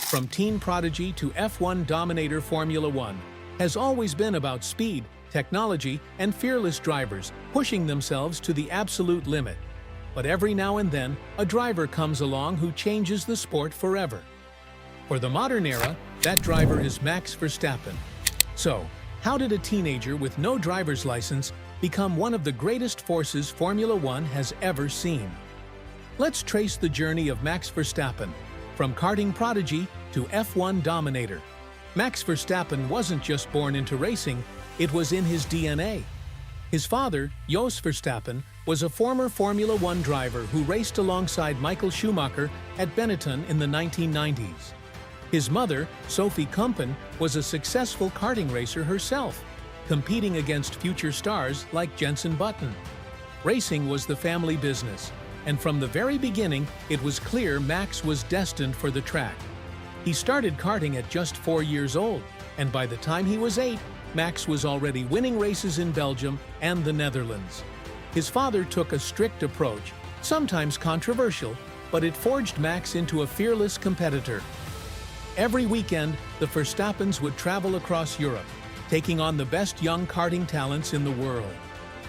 from teen Prodigy to F1 dominator Formula One, has always been about speed, technology, and fearless drivers pushing themselves to the absolute limit. But every now and then, a driver comes along who changes the sport forever. For the modern era, that driver is Max Verstappen. So, how did a teenager with no driver's license become one of the greatest forces Formula One has ever seen? Let's trace the journey of Max Verstappen, from karting prodigy to F1 dominator. Max Verstappen wasn't just born into racing, it was in his DNA. His father, Jos Verstappen, was a former Formula One driver who raced alongside Michael Schumacher at Benetton in the 1990s. His mother, Sophie Kumpen, was a successful karting racer herself, competing against future stars like Jenson Button. Racing was the family business, and from the very beginning, it was clear Max was destined for the track. He started karting at just 4 years old, and by the time he was 8, Max was already winning races in Belgium and the Netherlands. His father took a strict approach, sometimes controversial, but it forged Max into a fearless competitor. Every weekend, the Verstappens would travel across Europe, taking on the best young karting talents in the world.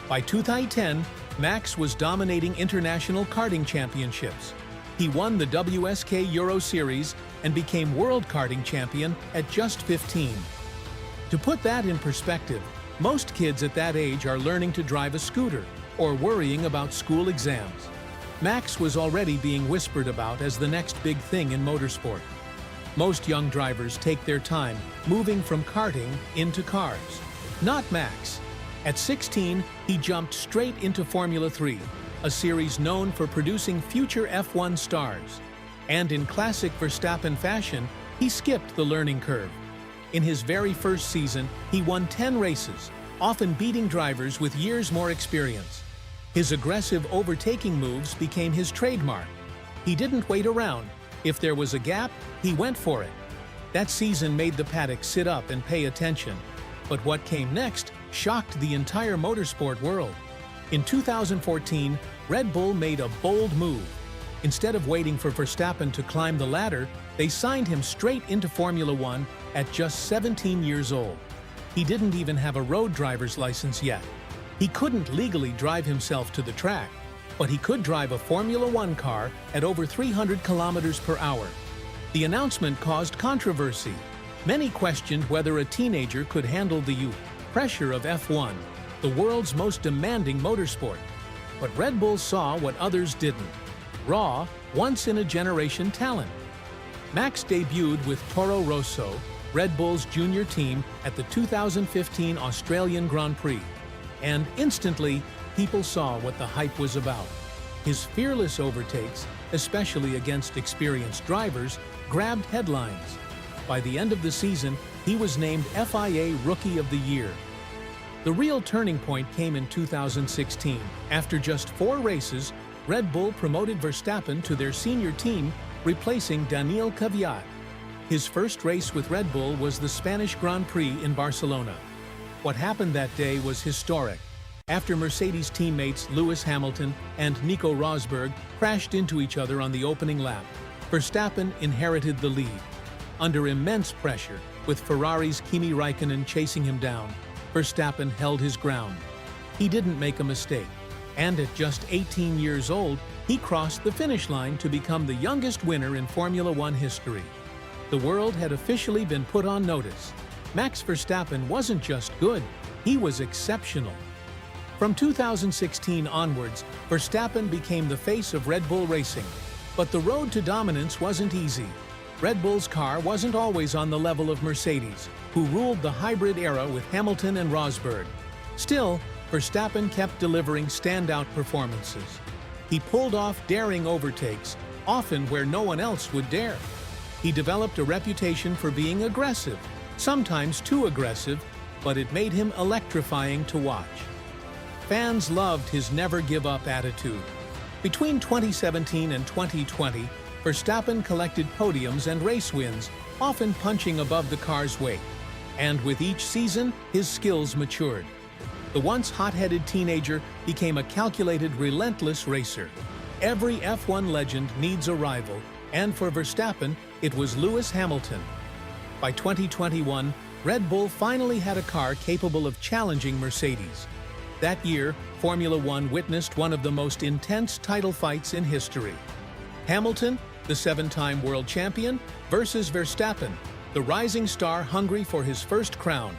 By 2010, Max was dominating international karting championships. He won the WSK Euro Series and became world karting champion at just 15. To put that in perspective, most kids at that age are learning to drive a scooter or worrying about school exams. Max was already being whispered about as the next big thing in motorsport. Most young drivers take their time moving from karting into cars. Not Max. At 16, he jumped straight into Formula 3, a series known for producing future F1 stars. And in classic Verstappen fashion, he skipped the learning curve. In his very first season, he won 10 races, often beating drivers with years more experience. His aggressive overtaking moves became his trademark. He didn't wait around. If there was a gap, he went for it. That season made the paddock sit up and pay attention. But what came next shocked the entire motorsport world. In 2014, Red Bull made a bold move. Instead of waiting for Verstappen to climb the ladder, they signed him straight into Formula One at just 17 years old. He didn't even have a road driver's license yet. He couldn't legally drive himself to the track, but he could drive a Formula One car at over 300 kilometers per hour. The announcement caused controversy. Many questioned whether a teenager could handle the pressure of F1, the world's most demanding motorsport. But Red Bull saw what others didn't. Raw, once-in-a-generation talent. Max debuted with Toro Rosso, Red Bull's junior team, at the 2015 Australian Grand Prix. And instantly, people saw what the hype was about. His fearless overtakes, especially against experienced drivers, grabbed headlines. By the end of the season, he was named FIA Rookie of the Year. The real turning point came in 2016. After just 4 races, Red Bull promoted Verstappen to their senior team, replacing Daniil Kvyat. His first race with Red Bull was the Spanish Grand Prix in Barcelona. What happened that day was historic. After Mercedes teammates Lewis Hamilton and Nico Rosberg crashed into each other on the opening lap, Verstappen inherited the lead. Under immense pressure, with Ferrari's Kimi Räikkönen chasing him down, Verstappen held his ground. He didn't make a mistake, and at just 18 years old, he crossed the finish line to become the youngest winner in Formula One history. The world had officially been put on notice. Max Verstappen wasn't just good, he was exceptional. From 2016 onwards, Verstappen became the face of Red Bull Racing. But the road to dominance wasn't easy. Red Bull's car wasn't always on the level of Mercedes, who ruled the hybrid era with Hamilton and Rosberg. Still, Verstappen kept delivering standout performances. He pulled off daring overtakes, often where no one else would dare. He developed a reputation for being aggressive, sometimes too aggressive, but it made him electrifying to watch. Fans loved his never-give-up attitude. Between 2017 and 2020, Verstappen collected podiums and race wins, often punching above the car's weight. And with each season, his skills matured. The once hot-headed teenager became a calculated, relentless racer. Every F1 legend needs a rival, and for Verstappen, it was Lewis Hamilton. By 2021, Red Bull finally had a car capable of challenging Mercedes. That year, Formula One witnessed one of the most intense title fights in history. Hamilton, the seven-time world champion, versus Verstappen, the rising star hungry for his first crown.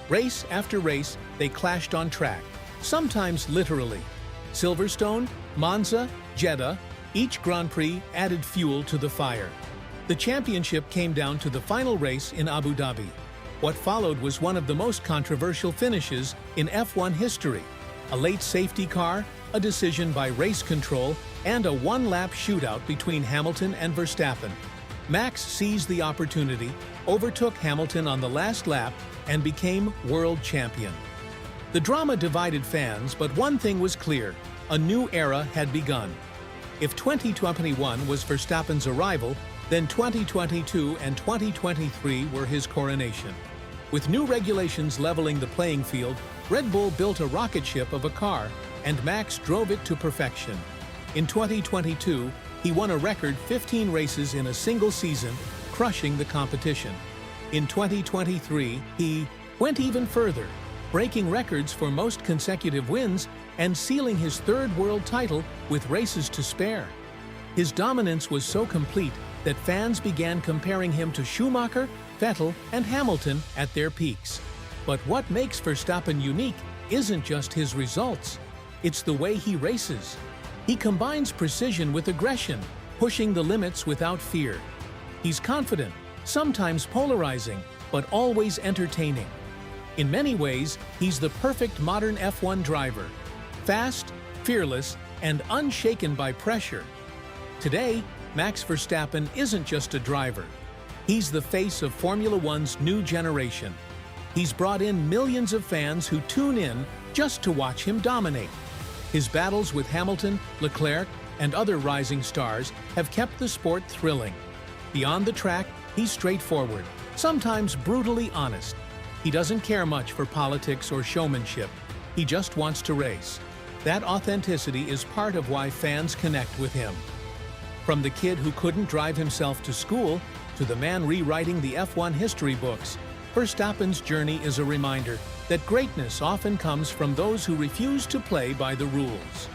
Race after race, they clashed on track, sometimes literally. Silverstone, Monza, Jeddah, each Grand Prix added fuel to the fire. The championship came down to the final race in Abu Dhabi. What followed was one of the most controversial finishes in F1 history. A late safety car, a decision by race control, and a one-lap shootout between Hamilton and Verstappen. Max seized the opportunity, overtook Hamilton on the last lap, and became world champion. The drama divided fans, but one thing was clear: a new era had begun. If 2021 was Verstappen's arrival, then 2022 and 2023 were his coronation. With new regulations leveling the playing field, Red Bull built a rocket ship of a car, and Max drove it to perfection. In 2022, he won a record 15 races in a single season, crushing the competition. In 2023, he went even further, breaking records for most consecutive wins and sealing his third world title with races to spare. His dominance was so complete that fans began comparing him to Schumacher, Vettel, and Hamilton at their peaks. But what makes Verstappen unique isn't just his results. It's the way he races. He combines precision with aggression, pushing the limits without fear. He's confident, sometimes polarizing, but always entertaining. In many ways, he's the perfect modern F1 driver. Fast, fearless, and unshaken by pressure. Today, Max Verstappen isn't just a driver. He's the face of Formula One's new generation. He's brought in millions of fans who tune in just to watch him dominate. His battles with Hamilton, Leclerc, and other rising stars have kept the sport thrilling. Beyond the track, he's straightforward, sometimes brutally honest. He doesn't care much for politics or showmanship. He just wants to race. That authenticity is part of why fans connect with him. From the kid who couldn't drive himself to school to the man rewriting the F1 history books, Verstappen's journey is a reminder that greatness often comes from those who refuse to play by the rules.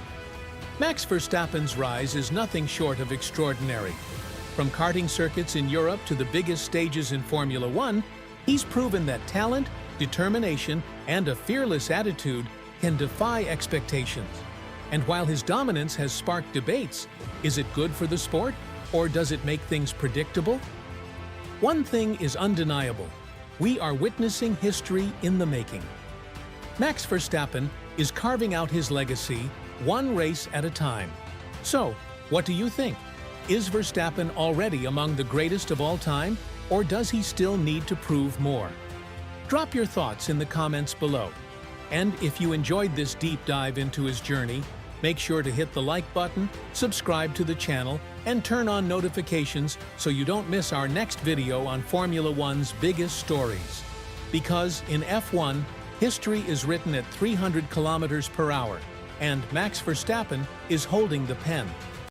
Max Verstappen's rise is nothing short of extraordinary. From karting circuits in Europe to the biggest stages in Formula One, he's proven that talent, determination, and a fearless attitude can defy expectations. And while his dominance has sparked debates, is it good for the sport, or does it make things predictable? One thing is undeniable: we are witnessing history in the making. Max Verstappen is carving out his legacy one race at a time. So, what do you think? Is Verstappen already among the greatest of all time, or does he still need to prove more? Drop your thoughts in the comments below. And if you enjoyed this deep dive into his journey, make sure to hit the like button, subscribe to the channel, and turn on notifications so you don't miss our next video on Formula One's biggest stories. Because in F1, history is written at 300 kilometers per hour, and Max Verstappen is holding the pen.